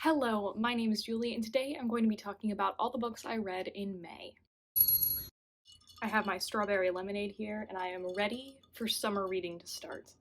Hello, my name is Julie, and today I'm going to be talking about all the books I read in May. I have my strawberry lemonade here, and I am ready for summer reading to start.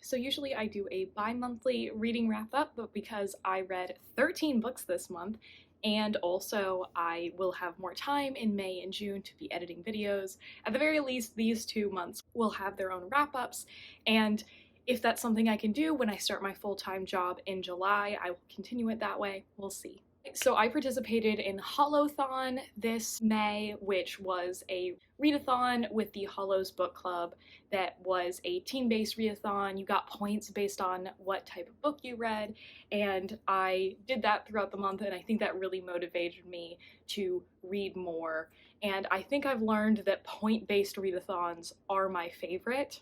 So usually I do a bi-monthly reading wrap-up, but because I read 13 books this month, and also I will have more time in May and June to be editing videos, at the very least these 2 months will have their own wrap-ups, and if that's something I can do when I start my full-time job in July, I will continue it that way. We'll see. So I participated in Holothon this May, which was a readathon with the Hollows Book Club that was a team-based readathon. You got points based on what type of book you read, and I did that throughout the month, and I think that really motivated me to read more. And I think I've learned that point-based readathons are my favorite,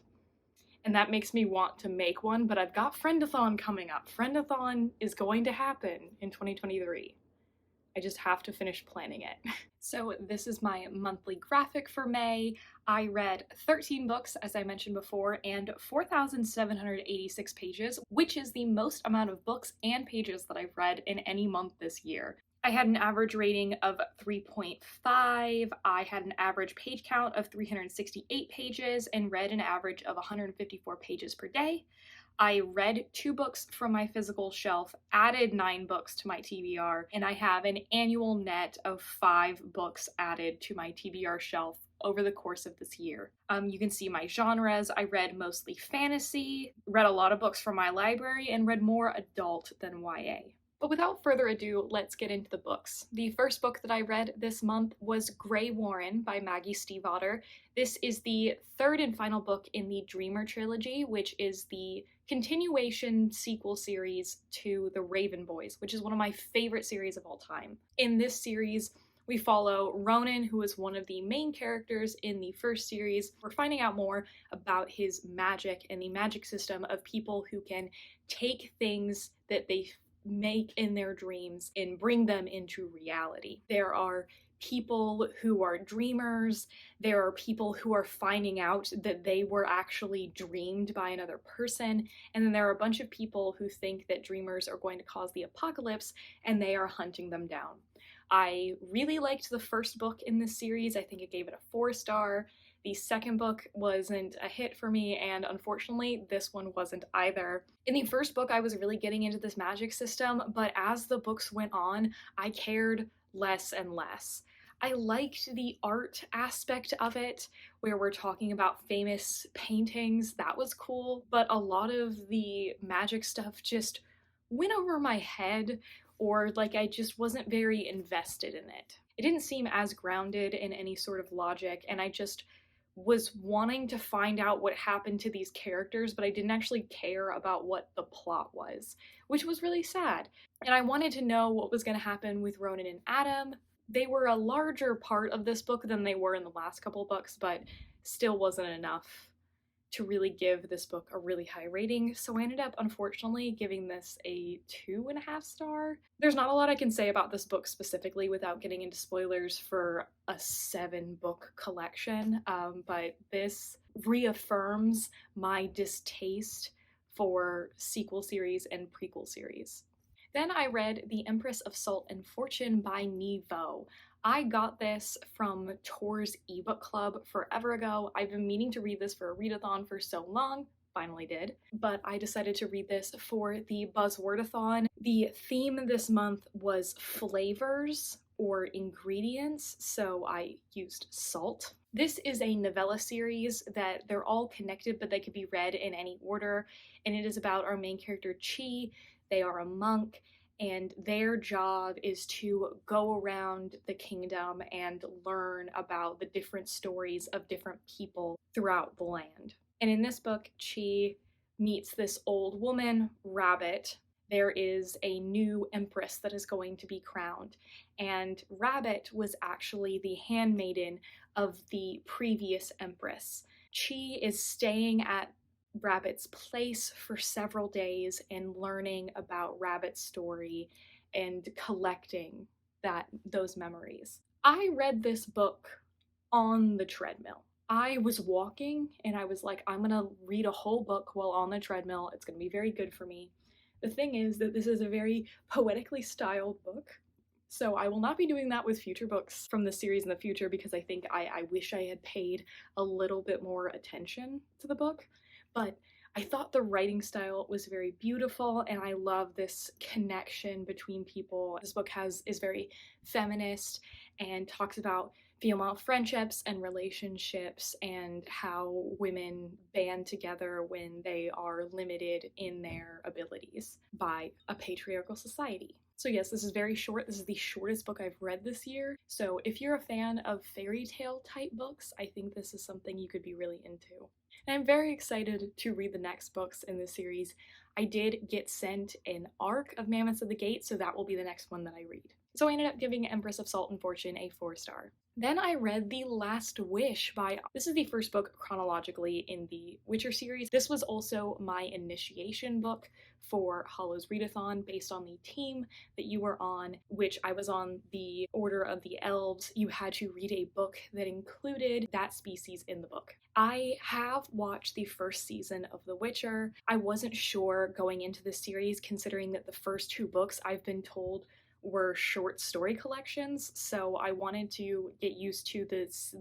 and that makes me want to make one, but I've got Friendathon coming up. Friendathon is going to happen in 2023. I just have to finish planning it. So this is my monthly graphic for May. I read 13 books, as I mentioned before, and 4,786 pages, which is the most amount of books and pages that I've read in any month this year. I had an average rating of 3.5, I had an average page count of 368 pages, and read an average of 154 pages per day. I read 2 books from my physical shelf, added 9 books to my TBR, and I have an annual net of 5 books added to my TBR shelf over the course of this year. You can see my genres. I read mostly fantasy, read a lot of books from my library, and read more adult than YA. But without further ado, let's get into the books. The first book that I read this month was GREYWAREN by Maggie Stiefvater. This is the third and final book in the Dreamer trilogy, which is the continuation sequel series to The Raven Boys, which is one of my favorite series of all time. In this series, we follow Ronan, who is one of the main characters in the first series. We're finding out more about his magic and the magic system of people who can take things that they make in their dreams and bring them into reality. There are people who are dreamers, there are people who are finding out that they were actually dreamed by another person, and then there are a bunch of people who think that dreamers are going to cause the apocalypse and they are hunting them down. I really liked the first book in this series. I think I gave it a 4-star. The second book wasn't a hit for me, and unfortunately, this one wasn't either. In the first book, I was really getting into this magic system, but as the books went on, I cared less and less. I liked the art aspect of it, where we're talking about famous paintings. That was cool, but a lot of the magic stuff just went over my head, or like I just wasn't very invested in it. It didn't seem as grounded in any sort of logic, and I just was wanting to find out what happened to these characters, but I didn't actually care about what the plot was, which was really sad. And I wanted to know what was going to happen with Ronan and Adam. They were a larger part of this book than they were in the last couple books, but still wasn't enough to really give this book a really high rating, so I ended up unfortunately giving this a 2.5 star. There's not a lot I can say about this book specifically without getting into spoilers for a 7-book collection, but this reaffirms my distaste for sequel series and prequel series. Then I read The Empress of Salt and Fortune by Nevo. I got this from Tor's ebook club forever ago. I've been meaning to read this for a readathon for so long, finally did, but I decided to read this for the Buzzwordathon. The theme this month was flavors or ingredients, so I used salt. This is a novella series that they're all connected, but they could be read in any order, and it is about our main character Chi. They are a monk, and their job is to go around the kingdom and learn about the different stories of different people throughout the land. And in this book, Chi meets this old woman, Rabbit. There is a new empress that is going to be crowned, and Rabbit was actually the handmaiden of the previous empress. Chi is staying at Rabbit's place for several days and learning about Rabbit's story and collecting those memories. I read this book on the treadmill. I was walking and I was like, I'm gonna read a whole book while on the treadmill. It's gonna be very good for me. The thing is that this is a very poetically styled book, so I will not be doing that with future books from the series in the future because I think I wish I had paid a little bit more attention to the book. But I thought the writing style was very beautiful, and I love this connection between people. This book is very feminist and talks about female friendships and relationships and how women band together when they are limited in their abilities by a patriarchal society. So yes, this is very short. This is the shortest book I've read this year. So if you're a fan of fairy tale type books, I think this is something you could be really into. And I'm very excited to read the next books in this series. I did get sent an arc of Mammoths of the Gate, so that will be the next one that I read. So I ended up giving Empress of Salt and Fortune a 4-star. Then I read The Last Wish by, this is the first book chronologically in the Witcher series. This was also my initiation book for Hollow's Readathon based on the team that you were on, which I was on the Order of the Elves. You had to read a book that included that species in the book. I have watched the first season of The Witcher. I wasn't sure going into the series, considering that the first 2 books I've been told were short story collections, so I wanted to get used to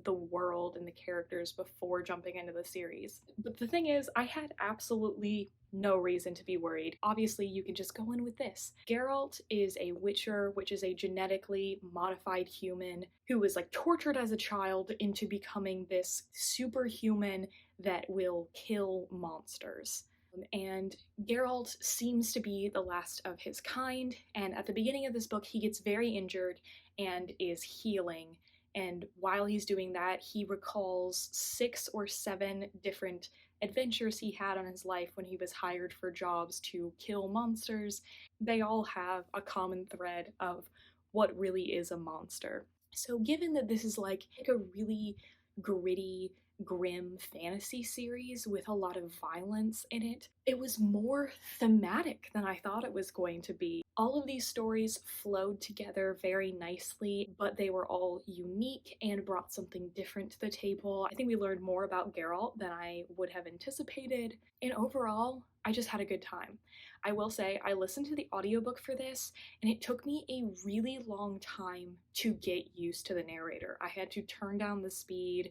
the world and the characters before jumping into the series. But the thing is, I had absolutely no reason to be worried. Obviously, you can just go in with this. Geralt is a witcher, which is a genetically modified human who was like tortured as a child into becoming this superhuman that will kill monsters. And Geralt seems to be the last of his kind, and at the beginning of this book he gets very injured and is healing, and while he's doing that he recalls 6 or 7 different adventures he had on his life when he was hired for jobs to kill monsters. They all have a common thread of what really is a monster. So given that this is like a really gritty, grim fantasy series with a lot of violence in it, it was more thematic than I thought it was going to be. All of these stories flowed together very nicely, but they were all unique and brought something different to the table. I think we learned more about Geralt than I would have anticipated, and overall, I just had a good time. I will say, I listened to the audiobook for this, and it took me a really long time to get used to the narrator. I had to turn down the speed.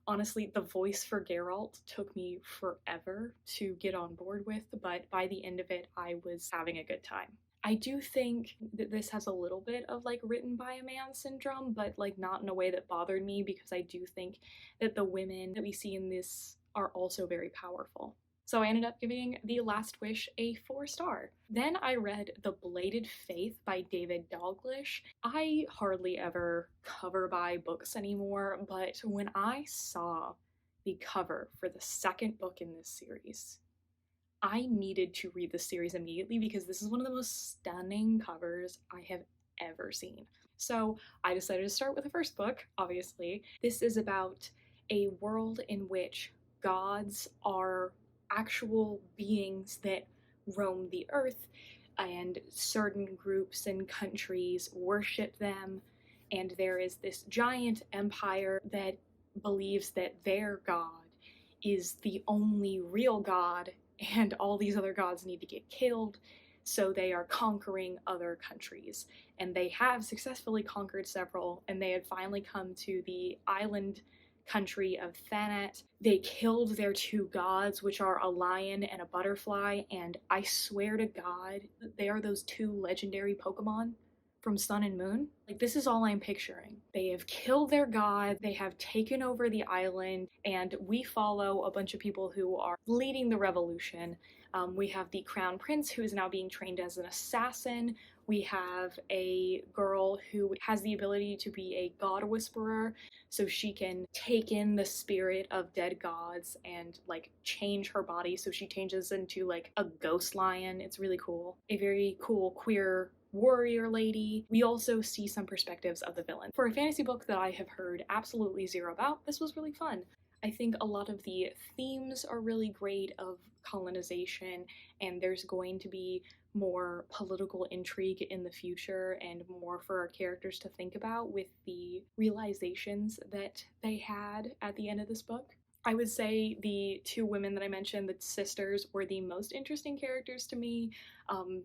Honestly, the voice for Geralt took me forever to get on board with, but by the end of it, I was having a good time. I do think that this has a little bit of like written by a man syndrome, but like not in a way that bothered me because I do think that the women that we see in this are also very powerful. So I ended up giving The Last Wish a 4-star. Then I read The Bladed Faith by David Dalglish. I hardly ever cover buy books anymore, but when I saw the cover for the second book in this series, I needed to read the series immediately because this is one of the most stunning covers I have ever seen. So I decided to start with the first book, obviously. This is about a world in which gods are actual beings that roam the earth, and certain groups and countries worship them, and there is this giant empire that believes that their god is the only real god and all these other gods need to get killed, so they are conquering other countries. And they have successfully conquered several, and they had finally come to the island country of Thanet. They killed their 2 gods, which are a lion and a butterfly, and I swear to God, they are those 2 legendary Pokemon from Sun and Moon. Like, this is all I'm picturing. They have killed their god, they have taken over the island, and we follow a bunch of people who are leading the revolution. We have the Crown Prince, who is now being trained as an assassin. We have a girl who has the ability to be a god whisperer, so she can take in the spirit of dead gods and like change her body, so she changes into like a ghost lion. It's really cool. A very cool queer warrior lady. We also see some perspectives of the villain. For a fantasy book that I have heard absolutely zero about, this was really fun. I think a lot of the themes are really great of colonization, and there's going to be more political intrigue in the future and more for our characters to think about with the realizations that they had at the end of this book. I would say the two women that I mentioned, the sisters, were the most interesting characters to me.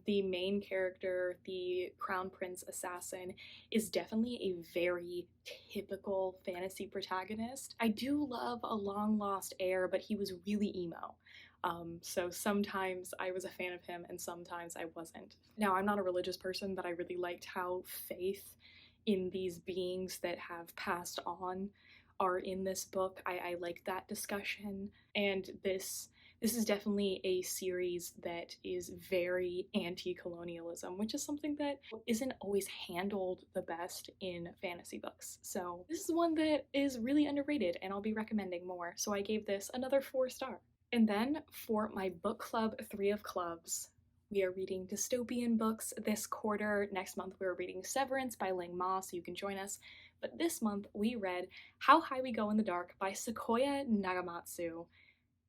The main character, the Crown Prince assassin, is definitely a very typical fantasy protagonist. I do love a long lost heir, but he was really emo. So sometimes I was a fan of him and sometimes I wasn't. Now, I'm not a religious person, but I really liked how faith in these beings that have passed on are in this book. I like that discussion, and this is definitely a series that is very anti-colonialism, which is something that isn't always handled the best in fantasy books. So this is one that is really underrated and I'll be recommending more. So I gave this another 4 star. And then for my book club 3 of clubs, we are reading dystopian books this quarter. Next month we're reading Severance by Ling Ma, so you can join us. But this month we read How High We Go in the Dark by Sequoia Nagamatsu.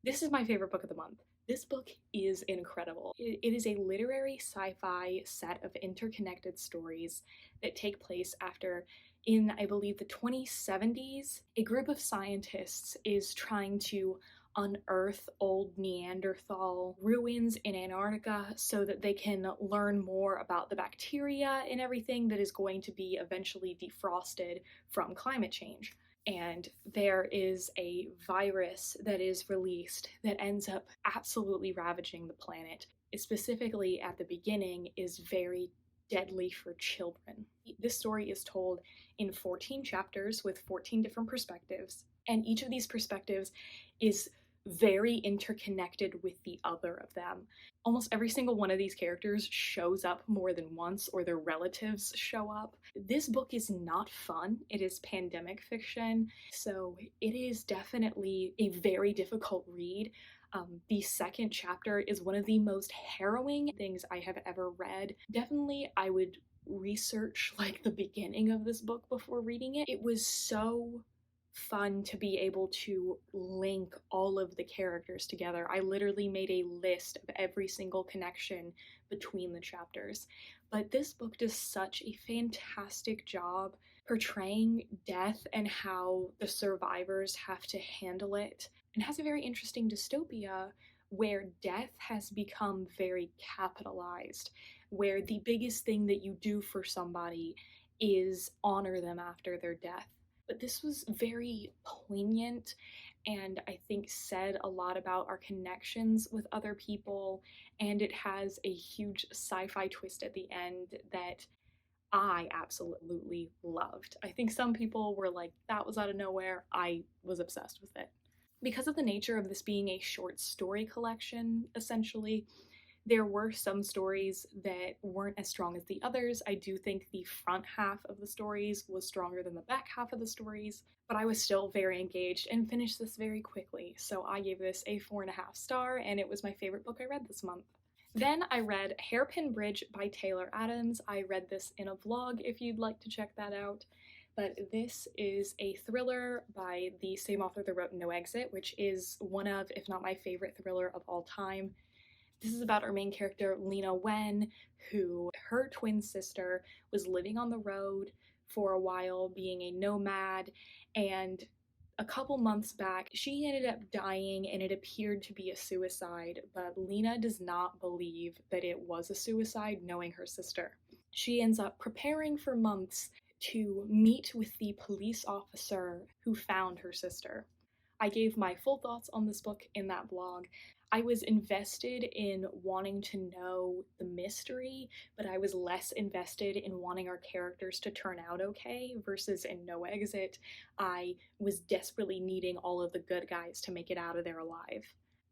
This is my favorite book of the month. This book is incredible. It is a literary sci-fi set of interconnected stories that take place after, in I believe the 2070s, a group of scientists is trying to unearth old Neanderthal ruins in Antarctica so that they can learn more about the bacteria and everything that is going to be eventually defrosted from climate change. And there is a virus that is released that ends up absolutely ravaging the planet. It specifically at the beginning is very deadly for children. This story is told in 14 chapters with 14 different perspectives, and each of these perspectives is very interconnected with the other of them. Almost every single one of these characters shows up more than once, or their relatives show up. This book is not fun. It is pandemic fiction, so it is definitely a very difficult read. The second chapter is one of the most harrowing things I have ever read. Definitely, I would research like the beginning of this book before reading it. It was so fun to be able to link all of the characters together. I literally made a list of every single connection between the chapters. But this book does such a fantastic job portraying death and how the survivors have to handle it, and has a very interesting dystopia where death has become very capitalized, where the biggest thing that you do for somebody is honor them after their death. But this was very poignant and I think said a lot about our connections with other people, and it has a huge sci-fi twist at the end that I absolutely loved. I think some people were like, that was out of nowhere. I was obsessed with it. Because of the nature of this being a short story collection, essentially, there were some stories that weren't as strong as the others. I do think the front half of the stories was stronger than the back half of the stories, but I was still very engaged and finished this very quickly. So I gave this a 4.5 star, and it was my favorite book I read this month. Then I read Hairpin Bridge by Taylor Adams. I read this in a vlog if you'd like to check that out. But this is a thriller by the same author that wrote No Exit, which is one of, if not my favorite thriller of all time. This is about our main character, Lena Wen, who her twin sister was living on the road for a while, being a nomad, and a couple months back, she ended up dying and it appeared to be a suicide, but Lena does not believe that it was a suicide, knowing her sister. She ends up preparing for months to meet with the police officer who found her sister. I gave my full thoughts on this book in that blog. I was invested in wanting to know the mystery, but I was less invested in wanting our characters to turn out okay, versus in No Exit, I was desperately needing all of the good guys to make it out of there alive.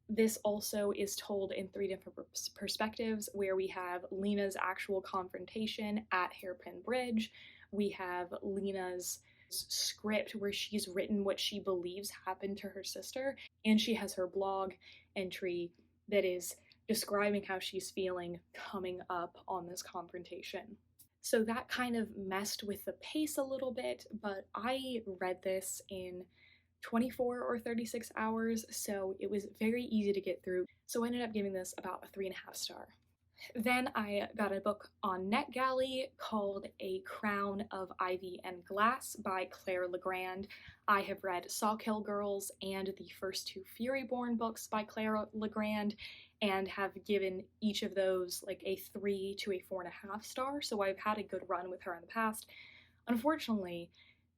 This also is told in 3 different perspectives, where we have Lena's actual confrontation at Hairpin Bridge, we have Lena's script where she's written what she believes happened to her sister, and she has her blog entry that is describing how she's feeling coming up on this confrontation. So that kind of messed with the pace a little bit, but I read this in 24 or 36 hours, so it was very easy to get through. So I ended up giving this about a 3.5 star. Then I got a book on NetGalley called A Crown of Ivy and Glass by Claire Legrand. I have read Sawkill Girls and the first two Furyborn books by Claire Legrand and have given each of those like a 3 to a 4.5 star, so I've had a good run with her in the past. Unfortunately,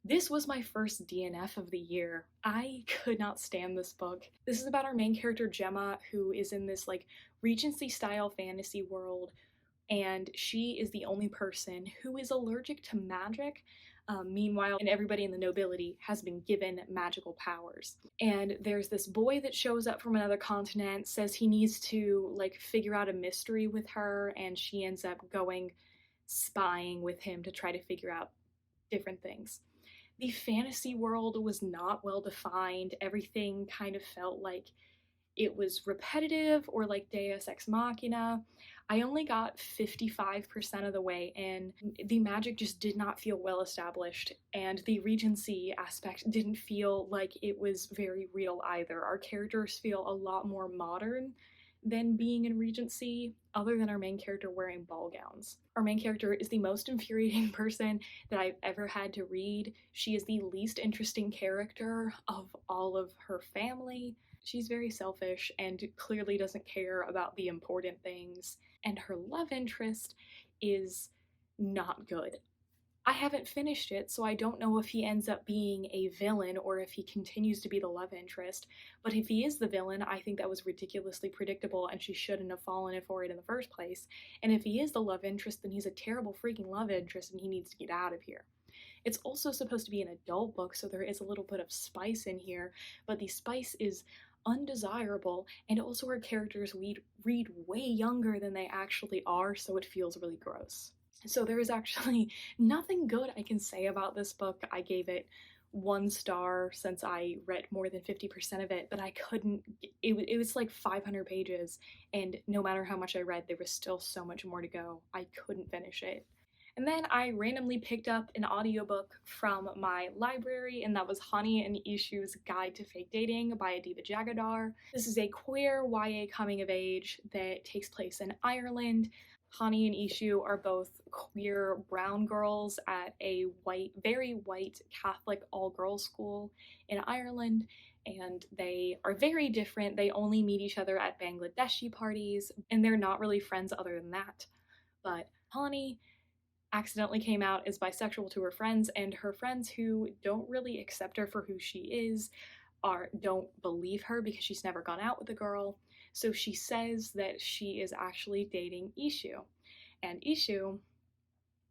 this was my first DNF of the year. I could not stand this book. This is about our main character Gemma, who is in this like Regency style fantasy world, and she is the only person who is allergic to magic. Meanwhile, and everybody in the nobility has been given magical powers. And there's this boy that shows up from another continent, says he needs to like figure out a mystery with her, and she ends up going spying with him to try to figure out different things. The fantasy world was not well defined. Everything kind of felt like it was repetitive or like Deus Ex Machina. I only got 55% of the way in. The magic just did not feel well established, and the Regency aspect didn't feel like it was very real either. Our characters feel a lot more modern than being in Regency, other than our main character wearing ball gowns. Our main character is the most infuriating person that I've ever had to read. She is the least interesting character of all of her family. She's very selfish and clearly doesn't care about the important things, and her love interest is not good. I haven't finished it, so I don't know if he ends up being a villain or if he continues to be the love interest. But if he is the villain, I think that was ridiculously predictable and she shouldn't have fallen for it in the first place. And if he is the love interest, then he's a terrible freaking love interest and he needs to get out of here. It's also supposed to be an adult book, so there is a little bit of spice in here, but the spice is undesirable, and also our characters read way younger than they actually are, so it feels really gross. So there is actually nothing good I can say about this book. I gave it 1 star since I read more than 50% of it, but I couldn't, it was like 500 pages, and no matter how much I read, there was still so much more to go. I couldn't finish it. And then I randomly picked up an audiobook from my library, and that was Hani and Ishu's Guide to Fake Dating by Adiba Jagadar. This is a queer YA coming of age that takes place in Ireland. Hani and Ishu are both queer brown girls at a very white Catholic all-girls school in Ireland, and they are very different. They only meet each other at Bangladeshi parties, and they're not really friends other than that. But Hani accidentally came out as bisexual to her friends, and her friends, who don't really accept her for who she is, don't believe her because she's never gone out with a girl. So she says that she is actually dating Ishu, and Ishu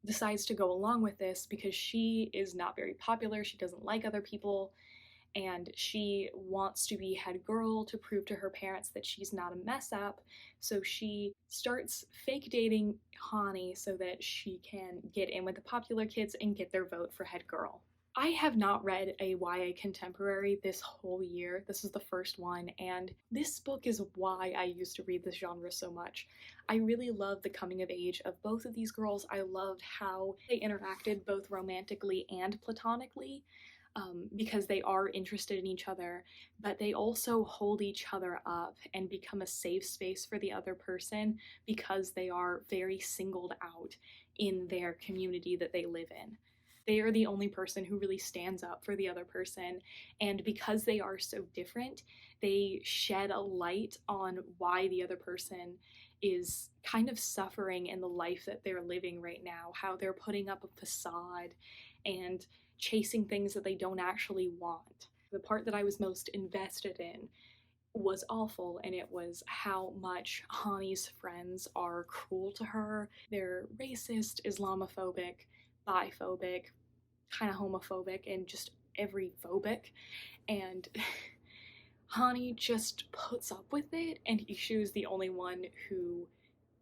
decides to go along with this because she is not very popular, she doesn't like other people, and she wants to be head girl to prove to her parents that she's not a mess up. So she starts fake dating Hani so that she can get in with the popular kids and get their vote for head girl. I have not read a YA contemporary this whole year. This is the first one, and this book is why I used to read this genre so much. I really loved the coming of age of both of these girls. I loved how they interacted both romantically and platonically. Because they are interested in each other, but they also hold each other up and become a safe space for the other person because they are very singled out in their community that they live in. They are the only person who really stands up for the other person, and because they are so different, they shed a light on why the other person is kind of suffering in the life that they're living right now, how they're putting up a facade and chasing things that they don't actually want. The part that I was most invested in was awful, and it was how much Hani's friends are cruel to her. They're racist, Islamophobic, biphobic, kind of homophobic, and just every phobic. And Hani just puts up with it, and Ishu is the only one who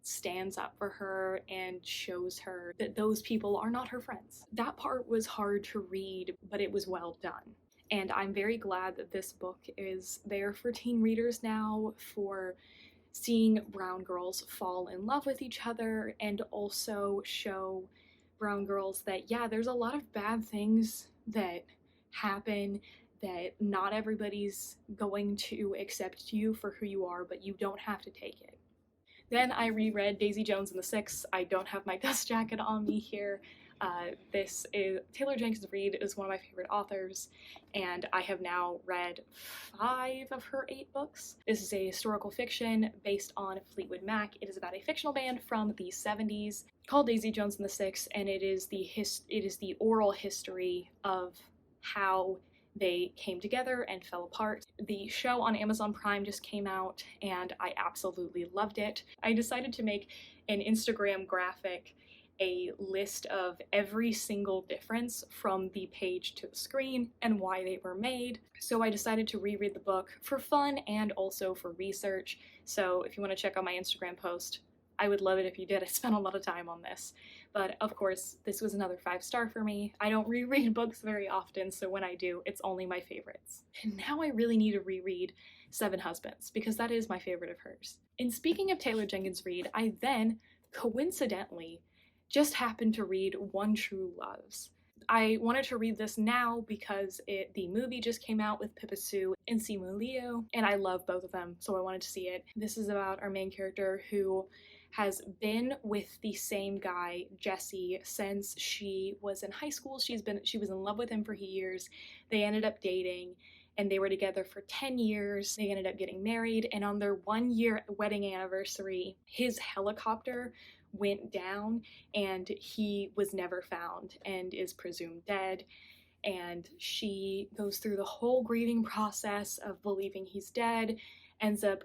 stands up for her and shows her that those people are not her friends. That part was hard to read, but it was well done. And I'm very glad that this book is there for teen readers now, for seeing brown girls fall in love with each other and also show brown girls that, yeah, there's a lot of bad things that happen, that not everybody's going to accept you for who you are, but you don't have to take it. Then I reread Daisy Jones and the Six. I don't have my dust jacket on me here. This is Taylor Jenkins Reid is one of my favorite authors, and I have now read 5 of her 8 books. This is a historical fiction based on Fleetwood Mac. It is about a fictional band from the 70s called Daisy Jones and the Six, and it is the oral history of how they came together and fell apart. The show on Amazon Prime just came out, and I absolutely loved it. I decided to make an Instagram graphic, a list of every single difference from the page to the screen and why they were made. So I decided to reread the book for fun and also for research. So if you want to check out my Instagram post, I would love it if you did. I spent a lot of time on this. But of course, this was another 5-star for me. I don't reread books very often, so when I do, it's only my favorites. And now I really need to reread Seven Husbands, because that is my favorite of hers. And speaking of Taylor Jenkins Reid, I then, coincidentally, just happened to read One True Loves. I wanted to read this now because the movie just came out with Pippa Sue and Simu Liu, and I love both of them, so I wanted to see it. This is about our main character who has been with the same guy, Jesse, since she was in high school. She was in love with him for years. They ended up dating, and they were together for 10 years. They ended up getting married, and on their 1-year wedding anniversary, his helicopter went down and he was never found and is presumed dead. And she goes through the whole grieving process of believing he's dead, ends up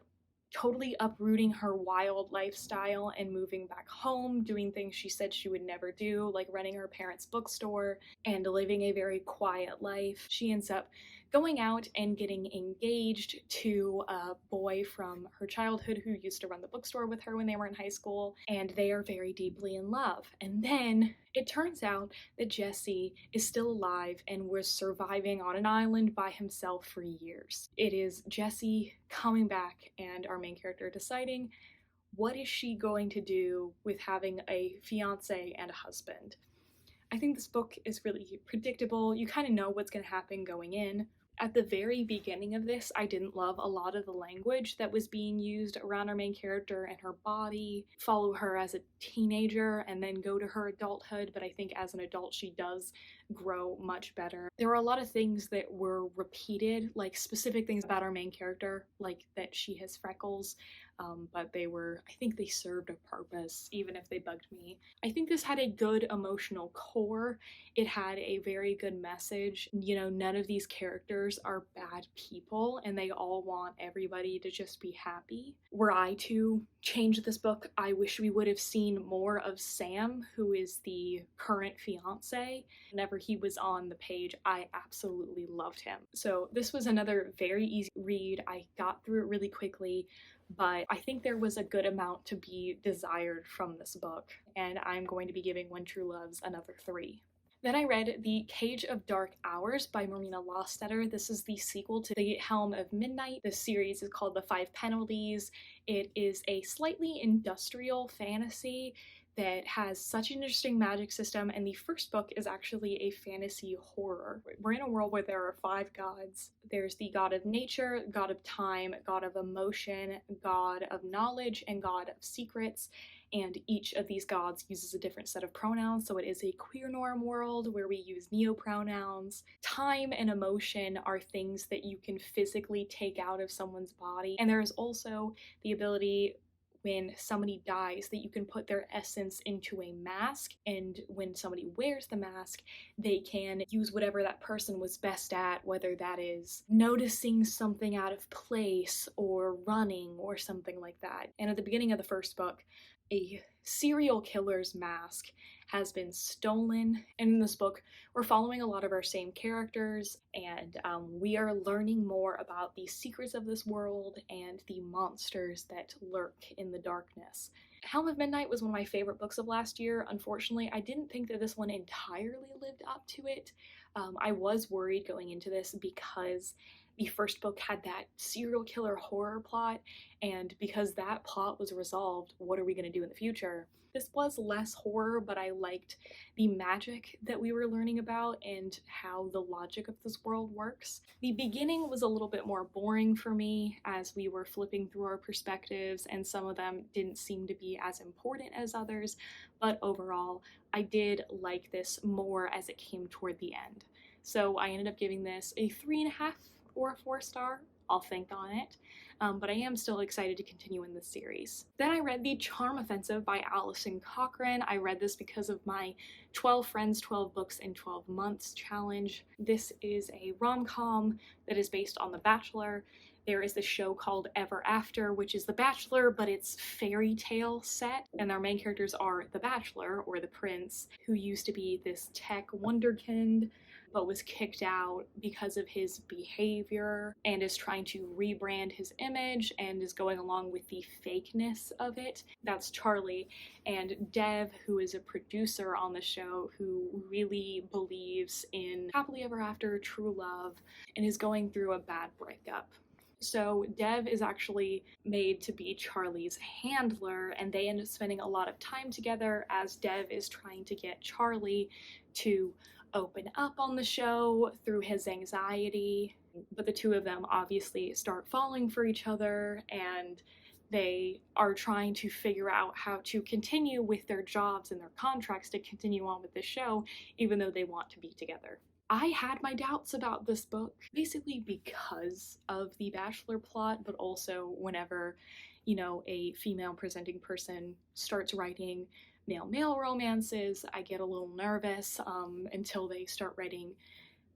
totally uprooting her wild lifestyle and moving back home, doing things she said she would never do, like running her parents' bookstore and living a very quiet life. She ends up going out and getting engaged to a boy from her childhood who used to run the bookstore with her when they were in high school, and they are very deeply in love. And then it turns out that Jesse is still alive and was surviving on an island by himself for years. It is Jesse coming back and our main character deciding what is she going to do with having a fiance and a husband. I think this book is really predictable. You kind of know what's going to happen going in. At the very beginning of this, I didn't love a lot of the language that was being used around our main character and her body. Follow her as a teenager and then go to her adulthood, but I think as an adult she does grow much better. There were a lot of things that were repeated, like specific things about our main character, like that she has freckles, but I think they served a purpose, even if they bugged me. I think this had a good emotional core. It had a very good message. You know, none of these characters are bad people, and they all want everybody to just be happy. Were I to change this book, I wish we would have seen more of Sam, who is the current fiance. Whenever he was on the page, I absolutely loved him. So this was another very easy read. I got through it really quickly, but I think there was a good amount to be desired from this book, and I'm going to be giving One True Loves another 3. Then I read The Cage of Dark Hours by Marina Lostetter. This is the sequel to The Helm of Midnight. The series is called The Five Penalties. It is a slightly industrial fantasy that has such an interesting magic system, and the first book is actually a fantasy horror. We're in a world where there are 5 gods. There's the god of nature, god of time, god of emotion, god of knowledge, and god of secrets. And each of these gods uses a different set of pronouns, so it is a queer norm world where we use neo-pronouns. Time and emotion are things that you can physically take out of someone's body, and there is also the ability when somebody dies that you can put their essence into a mask, and when somebody wears the mask, they can use whatever that person was best at, whether that is noticing something out of place or running or something like that. And at the beginning of the first book, a serial killer's mask has been stolen, and in this book we're following a lot of our same characters, and we are learning more about the secrets of this world and the monsters that lurk in the darkness. Helm of Midnight was one of my favorite books of last year. Unfortunately, I didn't think that this one entirely lived up to it. I was worried going into this because The first book had that serial killer horror plot, and because that plot was resolved, what are we going to do in the future? This was less horror, but I liked the magic that we were learning about and how the logic of this world works. The beginning was a little bit more boring for me as we were flipping through our perspectives, and some of them didn't seem to be as important as others, but overall, I did like this more as it came toward the end. So I ended up giving this a 3.5 or a 4-star. I'll think on it. But I am still excited to continue in this series. Then I read The Charm Offensive by Allison Cochran. I read this because of my 12 Friends, 12 Books in 12 Months challenge. This is a rom-com that is based on The Bachelor. There is this show called Ever After, which is The Bachelor, but it's fairy tale set, and our main characters are the Bachelor, or the prince, who used to be this tech wunderkind, but was kicked out because of his behavior and is trying to rebrand his image and is going along with the fakeness of it. That's Charlie. And Dev, who is a producer on the show, who really believes in happily ever after, true love, and is going through a bad breakup. So Dev is actually made to be Charlie's handler, and they end up spending a lot of time together as Dev is trying to get Charlie to open up on the show through his anxiety. But the two of them obviously start falling for each other, and they are trying to figure out how to continue with their jobs and their contracts to continue on with the show, even though they want to be together. I had my doubts about this book, basically because of the Bachelor plot, but also whenever, a female presenting person starts writing male-male romances, I get a little nervous until they start writing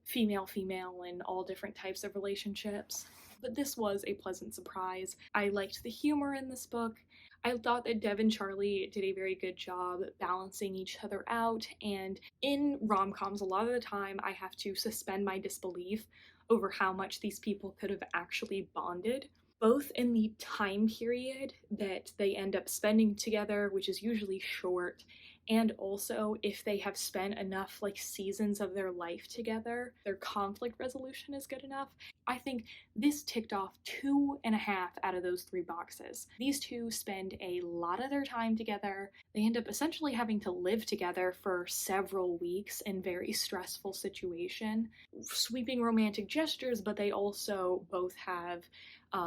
female-female and all different types of relationships. But this was a pleasant surprise. I liked the humor in this book. I thought that Dev and Charlie did a very good job balancing each other out, and in rom-coms, a lot of the time I have to suspend my disbelief over how much these people could have actually bonded, both in the time period that they end up spending together, which is usually short, and also if they have spent enough seasons of their life together, their conflict resolution is good enough. I think this ticked off 2.5 out of those 3 boxes. These two spend a lot of their time together. They end up essentially having to live together for several weeks in very stressful situation. Sweeping romantic gestures, but they also both have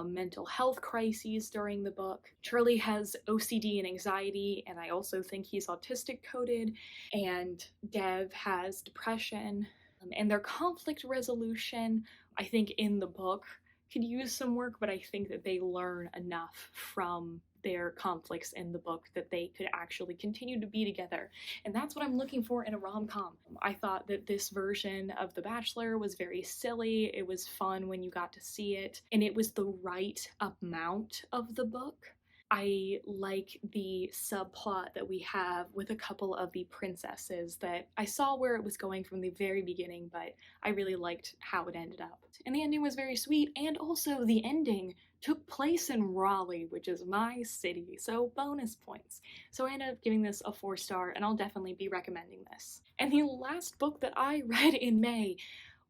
mental health crises during the book. Charlie has OCD and anxiety, and I also think he's autistic coded, and Dev has depression. And their conflict resolution, I think in the book, could use some work, but I think that they learn enough from their conflicts in the book that they could actually continue to be together. And that's what I'm looking for in a rom-com. I thought that this version of The Bachelor was very silly. It was fun when you got to see it, and it was the right amount of the book. I like the subplot that we have with a couple of the princesses that I saw where it was going from the very beginning, but I really liked how it ended up. And the ending was very sweet, and also the ending took place in Raleigh, which is my city, so bonus points. So I ended up giving this a 4-star, and I'll definitely be recommending this. And the last book that I read in May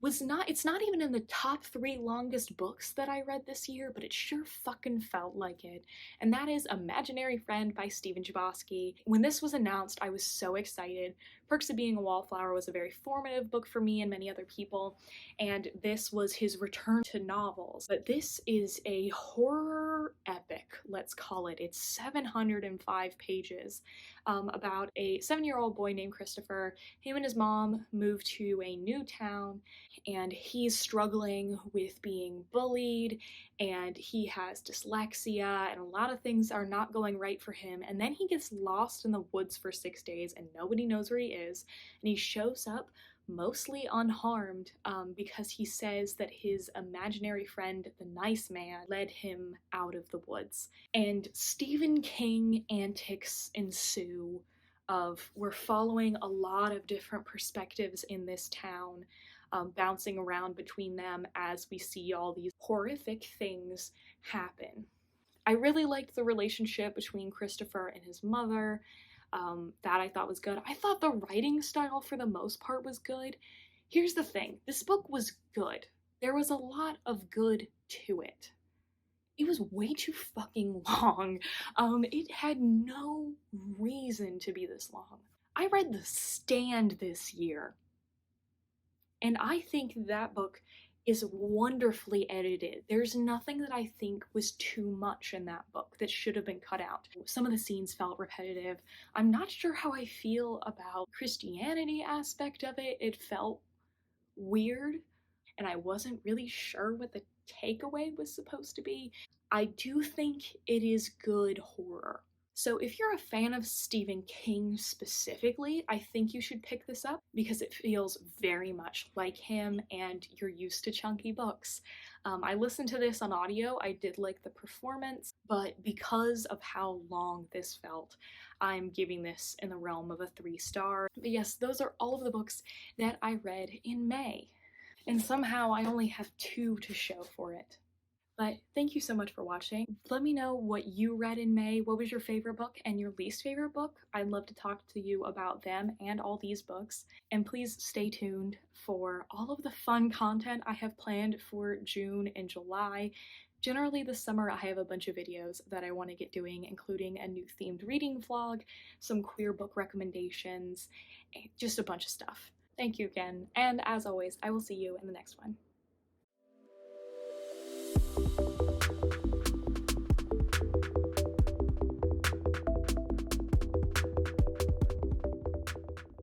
it's not even in the top 3 longest books that I read this year, but it sure fucking felt like it. And that is Imaginary Friend by CHBOSKY. When this was announced, I was so excited. Perks of Being a Wallflower was a very formative book for me and many other people, and this was his return to novels. But this is a horror epic, let's call it. It's 705 pages about a 7-year-old boy named Christopher. Him and his mom moved to a new town, and he's struggling with being bullied, and he has dyslexia, and a lot of things are not going right for him. And then he gets lost in the woods for 6 days, and nobody knows where he is, and he shows up mostly unharmed because he says that his imaginary friend, the nice man, led him out of the woods. And Stephen King antics ensue of we're following a lot of different perspectives in this town, bouncing around between them as we see all these horrific things happen. I really liked the relationship between Christopher and his mother. That I thought was good. I thought the writing style for the most part was good. Here's the thing, this book was good. There was a lot of good to it. It was way too fucking long. It had no reason to be this long. I read The Stand this year, and I think that book is wonderfully edited. There's nothing that I think was too much in that book that should have been cut out. Some of the scenes felt repetitive. I'm not sure how I feel about Christianity aspect of it. It felt weird, and I wasn't really sure what the takeaway was supposed to be. I do think it is good horror. So if you're a fan of Stephen King specifically, I think you should pick this up because it feels very much like him and you're used to chunky books. I listened to this on audio. I did like the performance, but because of how long this felt, I'm giving this in the realm of a 3-star. But yes, those are all of the books that I read in May. And somehow I only have 2 to show for it. But thank you so much for watching. Let me know what you read in May. What was your favorite book and your least favorite book? I'd love to talk to you about them and all these books. And please stay tuned for all of the fun content I have planned for June and July. Generally this summer I have a bunch of videos that I want to get doing, including a new themed reading vlog, some queer book recommendations, just a bunch of stuff. Thank you again, and as always, I will see you in the next one.